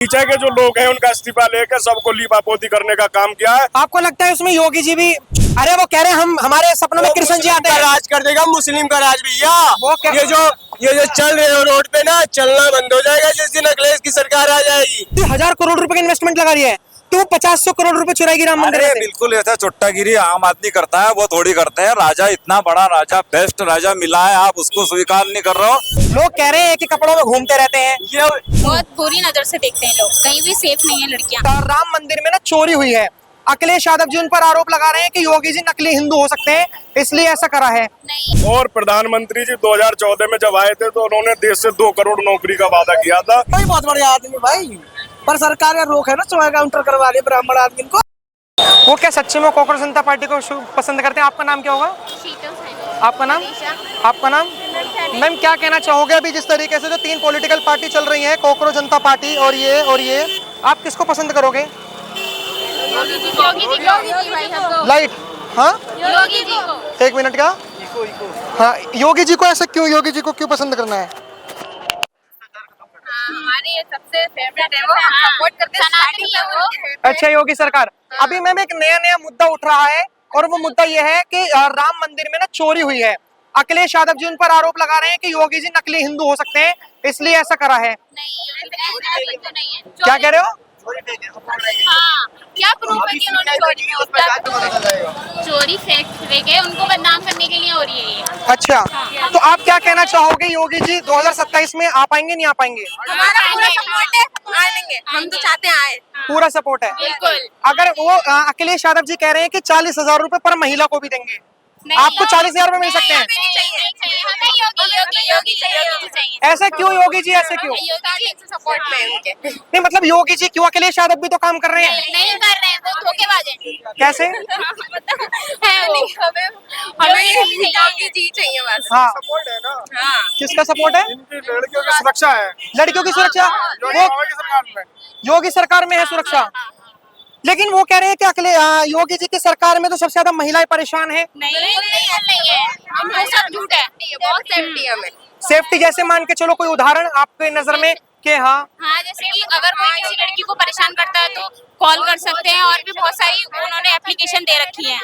पीछे के जो लोग हैं उनका इस्तीफा लेकर सबको लीपापोती करने का काम किया है। आपको लगता है उसमें योगी जी भी? अरे वो कह रहे हैं हम हमारे सपनों में कृष्ण जी आते हैं। राज कर देगा, मुस्लिम का राज भैया। वो क्या? ये जो चल रहे हो रोड पे ना, चलना बंद हो जाएगा जिस दिन अखिलेश की सरकार आ जाएगी। 1000 करोड़ रुपए की इन्वेस्टमेंट लगा रही है तो वो 50 करोड़ रुपए चुराएगी राम मंदिर से। बिल्कुल ऐसा चुट्टागिरी आम आदमी करता है, वो थोड़ी करते हैं। राजा इतना बड़ा राजा, बेस्ट राजा मिला है, आप उसको स्वीकार नहीं कर रहे हो। लोग कह रहे हैं कि कपड़ों में घूमते रहते हैं। ये बहुत बुरी नजर से देखते हैं लोग, कहीं भी सेफ नहीं है लड़कियां। तो राम मंदिर में ना चोरी हुई है। अखिलेश यादव जी उन पर आरोप लगा रहे हैं कि योगी जी नकली हिंदू हो सकते हैं, इसलिए ऐसा करा है। नहीं, और प्रधानमंत्री जी 2014 में जब आए थे तो उन्होंने देश से 2 करोड़ नौकरी का वादा किया था। कोई बहुत बड़े आदमी भाई, पर सरकार का रोक है ना, चुनाव काउंटर करवा रही है ब्राह्मण आदमी को। वो क्या सच्चे में कांग्रेस जनता पार्टी को पसंद करते हैं? आपका नाम क्या होगा? आपका नाम? आपका नाम? मैम क्या कहना चाहोगे अभी जिस तरीके से जो 3 पॉलिटिकल पार्टी चल रही है, कांग्रेस जनता पार्टी और ये, आप किसको पसंद करोगे? योगी जी भाई हम तो लाइट? हाँ, योगी जी को। 1 मिनट का। हाँ, योगी जी को ऐसा क्यों? योगी जी को क्यों पसंद करना है? हमारे ये सबसे फेवरेट है, वो हम सपोर्ट करते हैं, सनातनी है वो। अच्छा, योगी सरकार। अभी मैम एक नया मुद्दा उठ रहा है और वो मुद्दा ये है कि राम मंदिर में ना चोरी हुई है। अखिलेश यादव जी उन पर आरोप लगा रहे हैं कि योगी जी नकली हिंदू हो सकते हैं, इसलिए ऐसा करा है। नहीं, ऐसा तो नहीं है। क्या कह रहे हो? हाँ, क्या प्रूफ है कि उन्होंने चोरी की? उसका चोरी फेक है, उनको बदनाम करने के लिए हो रही है ये। अच्छा, तो आप क्या कहना चाहोगे? योगी जी 2027 में आ पाएंगे, नहीं आ पाएंगे? हमारा पूरा सपोर्ट है, आएंगे, हम तो चाहते हैं आए। पूरा सपोर्ट है। बिल्कुल। अगर वो अखिलेश यादव जी कह रहे हैं कि 40,000 रुपए पर महिला को भी देंगे, आपको 40,000 रुपए मिल सकते हैं? नहीं चाहिए, हमें योगी चाहिए। ऐसा क्यों योगी जी, ऐसे क्यों? योगी जी सपोर्ट में उनके। नहीं मतलब योगी जी क्यों? अखिलेश यादव भी तो काम कर रहे हैं। नहीं कर रहे हैं, वो धोखेबाज हैं। कैसे? है वो। हमें योगी जी चाहिए बस। हाँ, सपोर्ट है ना, हाँ। किसका सपोर्ट है? इनकी लड़कियों की सुरक्षा है। लड़कियों की सुरक्षा? वो सरकार में योगी सरकार में है सुरक्षा, लेकिन वो कह रहे हैं कि योगी जी की सरकार में तो सबसे ज्यादा महिलाएं परेशान है। नहीं है, हम वो सब झूठ है, बहुत सेफ्टी है हमें। सेफ्टी जैसे मान के चलो, कोई उदाहरण आपके नजर में कि हाँ? हाँ, जैसे कि अगर कोई किसी लड़की को परेशान करता है तो कॉल कर सकते हैं, और भी बहुत सारी उन्होंने एप्लीकेशन दे रखी है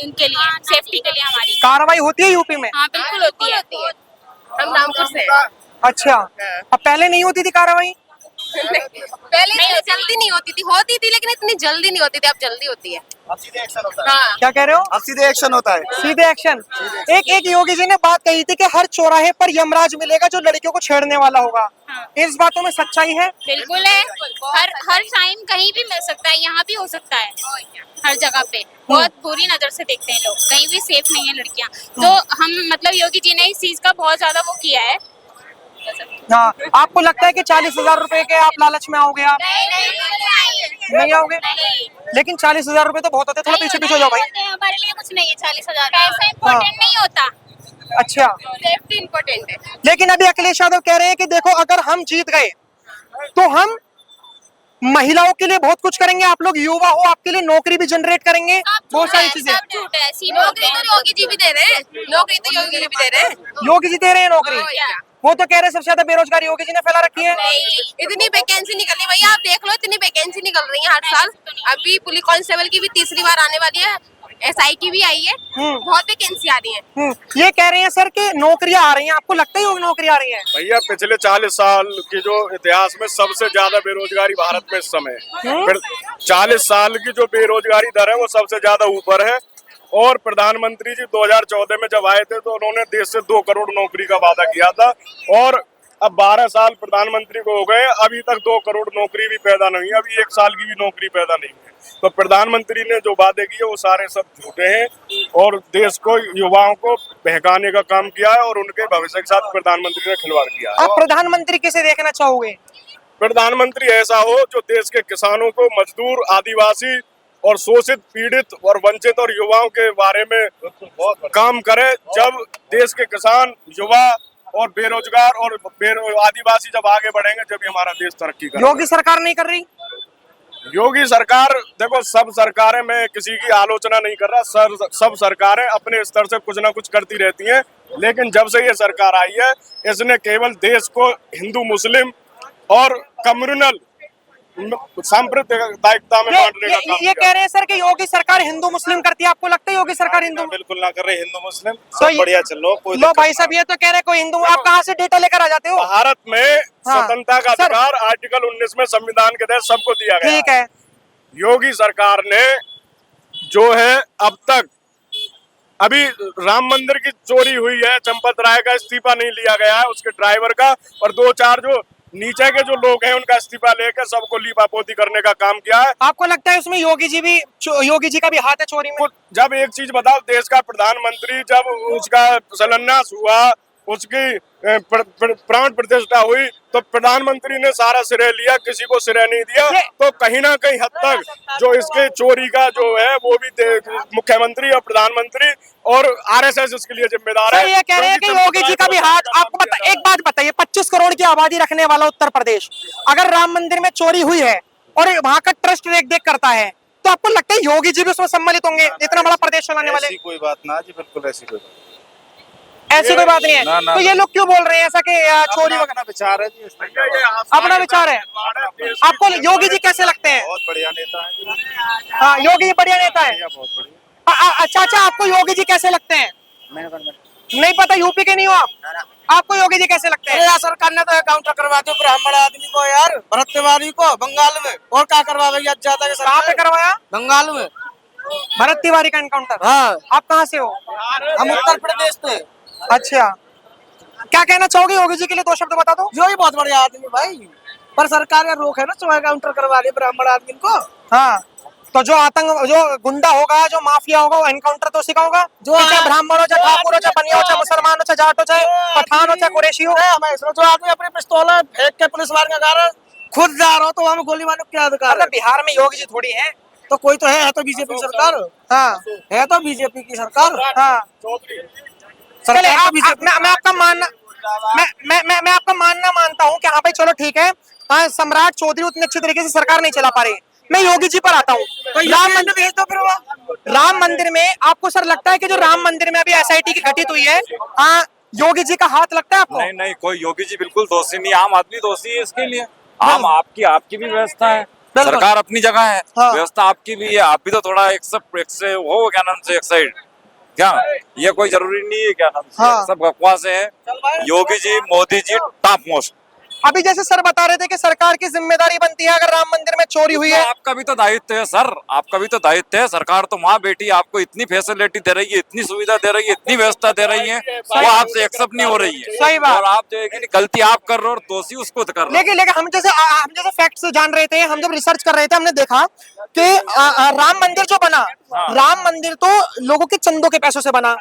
इनके लिए, सेफ्टी के लिए हमारी। कार्रवाई होती है यूपी में? हाँ बिल्कुल होती है। हम रामपुर से हैं। अच्छा, अब पहले नहीं होती थी कार्रवाई? पहले इतनी जल्दी नहीं होती थी लेकिन इतनी जल्दी नहीं होती थी, अब जल्दी होती है। अब सीधे एक्शन होता है। हाँ। क्या कह रहे हो? अब सीधे एक्शन होता है। सीधे एक्शन। एक योगी जी ने बात कही थी कि हर चौराहे पर यमराज मिलेगा जो लड़कियों को छेड़ने वाला होगा। इस बातों में सच्चाई है? बिल्कुल है, हर टाइम कहीं भी मिल सकता है, यहाँ भी हो सकता है, हर जगह पे। बहुत बुरी नजर से देखते हैं लोग, कहीं भी सेफ नहीं है लड़कियाँ। तो हम मतलब योगी जी ने इस चीज का बहुत ज्यादा वो किया है। हाँ, आपको लगता है कि 40,000 रुपए के आप लालच में आओगे? आप नहीं आओगे? लेकिन 40,000 रुपए तो बहुत होते हैं, थोड़ा पीछे हो जाओ भाई। हमारे लिए कुछ नहीं है 40,000, पैसा इम्पोर्टेंट नहीं होता, अच्छा, सेफ्टी इम्पोर्टेंट है। लेकिन अभी अखिलेश यादव कह रहे हैं कि देखो अगर हम जीत गए तो हम महिलाओं के लिए बहुत कुछ करेंगे, आप लोग युवा हो, आपके लिए नौकरी भी जनरेट करेंगे, बहुत सारी चीजें। सब झूठ है, नौकरी तो योगी जी भी दे रहे हैं, नौकरी तो योगी जी भी दे रहे हैं। योगी जी दे रहे हैं नौकरी? वो तो कह रहे हैं सबसे ज्यादा बेरोजगारी योगी जी ने फैला रखी है। इतनी वैकेंसी निकल रही भैया, आप देख लो, इतनी वैकेंसी निकल रही है हर साल। अभी पुलिस कांस्टेबल की भी तीसरी बार आने वाली है, SI की भी आई है, बहुत वैकेंसी आ रही है। ये कह रहे हैं सर कि नौकरियां आ रही हैं, आपको लगता है नौकरी आ रही है? भैया पिछले 40 साल के जो इतिहास में सबसे ज्यादा बेरोजगारी भारत में इस समय है। फिर 40 साल की जो बेरोजगारी दर है वो सबसे ज्यादा ऊपर है। और प्रधानमंत्री जी 2014 में जब आए थे तो उन्होंने देश से 2 करोड़ नौकरी का वादा किया था, और अब 12 साल प्रधानमंत्री को हो गए, अभी तक 2 करोड़ नौकरी भी पैदा नहीं है, अभी 1 साल की भी नौकरी पैदा नहीं है। तो प्रधानमंत्री ने जो वादे किए वो सारे सब झूठे हैं, और देश को, युवाओं को बहकाने का काम किया है, और उनके भविष्य के साथ प्रधानमंत्री ने खिलवाड़ किया है। आप प्रधानमंत्री किसे देखना चाहोगे? प्रधानमंत्री ऐसा हो जो देश के किसानों को, मजदूर, आदिवासी और शोषित, पीड़ित और वंचित और युवाओं के बारे में काम करे। जब देश के किसान, युवा और बेरोजगार और आदिवासी जब आगे बढ़ेंगे, जब हमारा देश तरक्की करेगा। योगी सरकार नहीं कर रही? योगी सरकार, देखो सब सरकारें, मैं किसी की आलोचना नहीं कर रहा, सब सरकारें अपने स्तर से कुछ ना कुछ करती रहती हैं, लेकिन जब से ये सरकार आई है इसने केवल देश को हिंदू मुस्लिम और कम्युनल सांप्रदायिकता में बांटने का काम ये किया। कह रहे हैं सर कि योगी सरकार हिंदू मुस्लिम करती है, आपको लगता है योगी सरकार हिंदू? बिल्कुल ना कर रहे हिंदू मुस्लिम तो सब ये- बढ़िया चल रहा कोई लो दिक्कत भाई साहब, ये तो कह रहे हैं कोई हिंदू, आप कहाँ से डेटा लेकर आ जाते हो? भारत में हाँ। स्वतंत्रता का सर- अधिकार आर्टिकल 19 में संविधान के तहत सबको दिया गया ठीक है। योगी सरकार ने जो है अब तक अभी राम मंदिर की चोरी हुई है, चंपत राय का इस्तीफा नहीं लिया गया है, उसके ड्राइवर का, और 2-4 जो नीचे के जो लोग हैं उनका इस्तीफा लेकर सबको लीपापोती करने का काम किया है। आपको लगता है उसमें योगी जी का भी हाथ है चोरी में? जब एक चीज बताओ, देश का प्रधानमंत्री जब उसका शिलान्यास हुआ, उसकी प्राण प्रतिष्ठा हुई, तो प्रधानमंत्री ने सारा श्रेय लिया, किसी को श्रेय नहीं दिया। तो कहीं ना कहीं हद तक जो इसके चोरी का जो है वो भी मुख्यमंत्री और प्रधानमंत्री और आरएसएस इसके लिए जिम्मेदार है। सर ये कह रहे हैं कि योगी जी का भी हाथ, आपको एक बात बताइए, 25 करोड़ की आबादी रखने वाला उत्तर प्रदेश, अगर राम मंदिर में चोरी हुई है और वहां का ट्रस्ट देख देख करता है, तो आपको लगता है योगी जी भी उसमें सम्मिलित होंगे, इतना बड़ा प्रदेश चलाने वाले? ऐसी कोई बात ना जी, बिल्कुल ऐसी कोई बात ऐसी कोई बात नहीं है। ना, तो ये लोग क्यों बोल रहे हैं ऐसा कि चोरी वगैरह? अपना विचार है जी इसमें। अपना विचार है। आपको योगी जी कैसे लगते हैं? बहुत बढ़िया नेता है, हाँ, योगी जी बढ़िया नेता है। बहुत बढ़िया। चाचा, आपको योगी जी कैसे लगते हैं? नहीं पता, यूपी के नहीं हो आप? आपको योगी जी कैसे लगते हैं? यार सरकार ने तो एकाउंटर करवा दिया ब्राह्मण आदमी को यार, भरतवारी को बंगाल में, और क्या करवा भैया ज्यादा के कहाँ पे करवाया? बंगाल में। भरत तिवारी का एनकाउंटर। हाँ, आप कहाँ से हो? हम उत्तर प्रदेश से। अच्छा, क्या कहना चाहोगे योगी जी के लिए? 2 शब्द बता दो। जो ही बहुत बढ़िया आदमी भाई, पर सरकार का रोक है ना, तो एकाउंटर करवा दिया ब्राह्मण आदमी को। हाँ, तो जो जो गुंडा होगा, जो माफिया होगा, वो एनकाउंटर तो उसका होगा, जो चाहे ब्राह्मण हो, चाहे ठाकुर हो, चाहे बनिया हो, चाहे मुसलमान हो, चाहे जाट हो, चाहे पठान हो, चाहे कुरैशी हो। हमें जो आदमी अपने पिस्तौल फेंक के पुलिस वाले का कारण खुद जा रहा हो, तो हमें गोली मारने को क्या अधिकार मतलब है? बिहार में योगी जी थोड़ी है। तो कोई तो है तो बीजेपी की सरकार हाँ है, तो बीजेपी की सरकार। हाँ, चले मैं आपका मानना, मैं आपका मानना मानता हूँ कि हाँ भाई चलो ठीक है, हाँ सम्राट चौधरी उतने अच्छे तरीके से सरकार नहीं चला पा रही। मैं योगी जी पर आता हूँ। राम मंदिर भेज दो फिर वो। राम मंदिर में आपको सर लगता है कि जो राम मंदिर में अभी एसआईटी की घटित हुई है, हाँ योगी जी का हाथ लगता है आपको? नहीं नहीं, कोई योगी जी बिल्कुल दोषी नहीं, आम आदमी दोषी है इसके लिए। आम आपकी भी व्यवस्था है, सरकार अपनी जगह है, हाँ। व्यवस्था आपकी भी है, आप भी तो थोड़ा एक से हो, क्या नाम से, एक साइड क्या, ये कोई जरूरी नहीं है, क्या नाम से, हाँ। सब बकवास है। Yogi ji, Modi ji top most. अभी जैसे सर बता रहे थे कि सरकार की जिम्मेदारी बनती है अगर राम मंदिर में चोरी हुई है। आपका भी तो दायित्व है सर, आपका भी तो दायित्व है। सरकार तो माँ बेटी आपको इतनी फैसिलिटी दे रही है, इतनी सुविधा दे रही है, इतनी व्यवस्था दे रही है, वो आपसे एक्सेप्ट नहीं हो रही है। सही बात। और आप जो है कि गलती आप कर रहे हो और दोषी उसको कर रहे हो। लेकिन हम जैसे फैक्ट्स जान रहे थे, हम जब रिसर्च कर रहे थे, हमने देखा कि राम मंदिर जो बना, राम मंदिर तो लोगों के चंदों के पैसों से बना।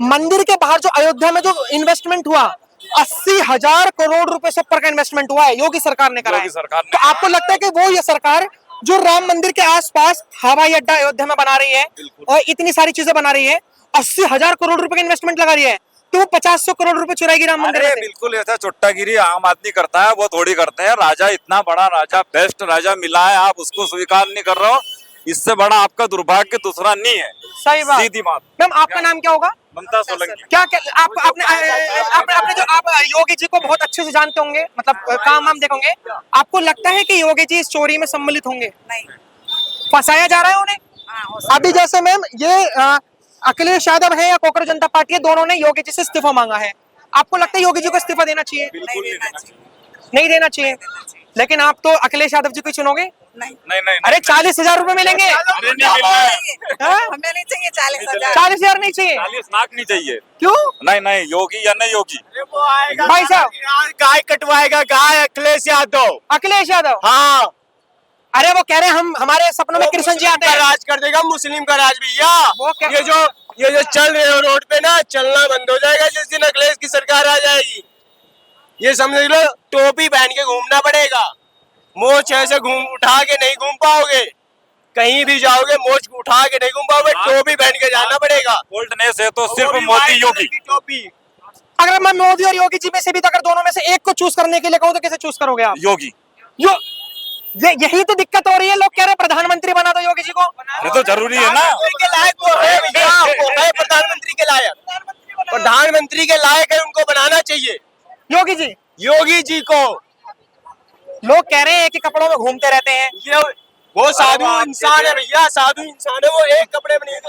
मंदिर के बाहर जो अयोध्या में जो इन्वेस्टमेंट हुआ, 80,000 करोड़ रुपए से ऊपर का इन्वेस्टमेंट हुआ है, योगी सरकार ने करा है। योगी सरकार ने। तो आपको लगता है कि वो ये सरकार जो राम मंदिर के आसपास हवाई अड्डा अयोध्या में बना रही है और इतनी सारी चीजें बना रही है, 80,000 करोड़ रुपए का इन्वेस्टमेंट लगा रही है, तो वो 50 करोड़ रुपए चुराएगी राम मंदिर अरे से? बिल्कुल ऐसा चुट्टागिरी आम आदमी करता है, वो थोड़ी करते हैं। राजा इतना बड़ा राजा, बेस्ट राजा मिला है, आप उसको स्वीकार नहीं कर रहे हो, इससे बड़ा आपका दुर्भाग्य दूसरा नहीं है। सही बात। सीधी बात। मैम आपका नाम क्या होगा? ममता सोलंकी। क्या आपने जो आप योगी जी को बहुत अच्छे से जानते होंगे, मतलब काम हम देखोगे, आपको लगता है कि योगी जी इस चोरी में सम्मिलित होंगे? नहीं। फंसाया जा रहा है उन्हें? अभी जैसे मैम ये अखिलेश यादव है या कोकरोच जनता पार्टी है, दोनों ने योगी जी से इस्तीफा मांगा है। आपको लगता है योगी जी को इस्तीफा देना चाहिए? बिल्कुल नहीं देना चाहिए। नहीं देना चाहिए। लेकिन आप तो अखिलेश यादव जी को ही चुनोगे? नहीं, नहीं अरे 40,000 रुपए मिलेंगे। अरे नहीं मिलना है। हाँ? हमें नहीं चाहिए 40,000। 40,000 नहीं चाहिए? 40 लाख नहीं चाहिए। क्यों नहीं नहीं, योगी या नहीं योगी। भाई साहब? गाय कटवाएगा, गाय अखिलेश यादव। अखिलेश यादव? हाँ, अरे वो कह रहे हैं हम, हमारे सपनों में कृष्ण जी आते हैं। राज कर देगा, मुस्लिम का राज भैया। वो क्या- ये जो चल रहे हो रोड पे ना, चलना बंद हो जाएगा जिस दिन अखिलेश की सरकार आ जाएगी। ये समझ लो, टोपी पहन के घूमना पड़ेगा, मोच ऐसे उठा के नहीं घूम पाओगे। कहीं भी जाओगे मोच उठा के नहीं घूम पाओगे, टोपी पहन के जाना पड़ेगा। बोल्डनेस है तो सिर्फ मोदी योगी। टोपी। अगर मैं मोदी और योगी जी में से भी, तो अगर दोनों में से एक को चूज करने के लिए कहूँ तो कैसे चूज करोगे आप? योगी। यही तो दिक्कत हो रही है। लोग कह रहे हैं प्रधानमंत्री बना दो योगी जी को। ये तो जरूरी है ना। के लायक वो है भैया, वो है प्रधानमंत्री के लायक। प्रधानमंत्री के लायक है, उनको बनाना चाहिए योगी जी? योगी जी को। लोग कह रहे हैं कि कपड़ों में घूमते रहते हैं। ये वो साधु इंसान है भैया, साधु इंसान है वो, एक कपड़े में नहीं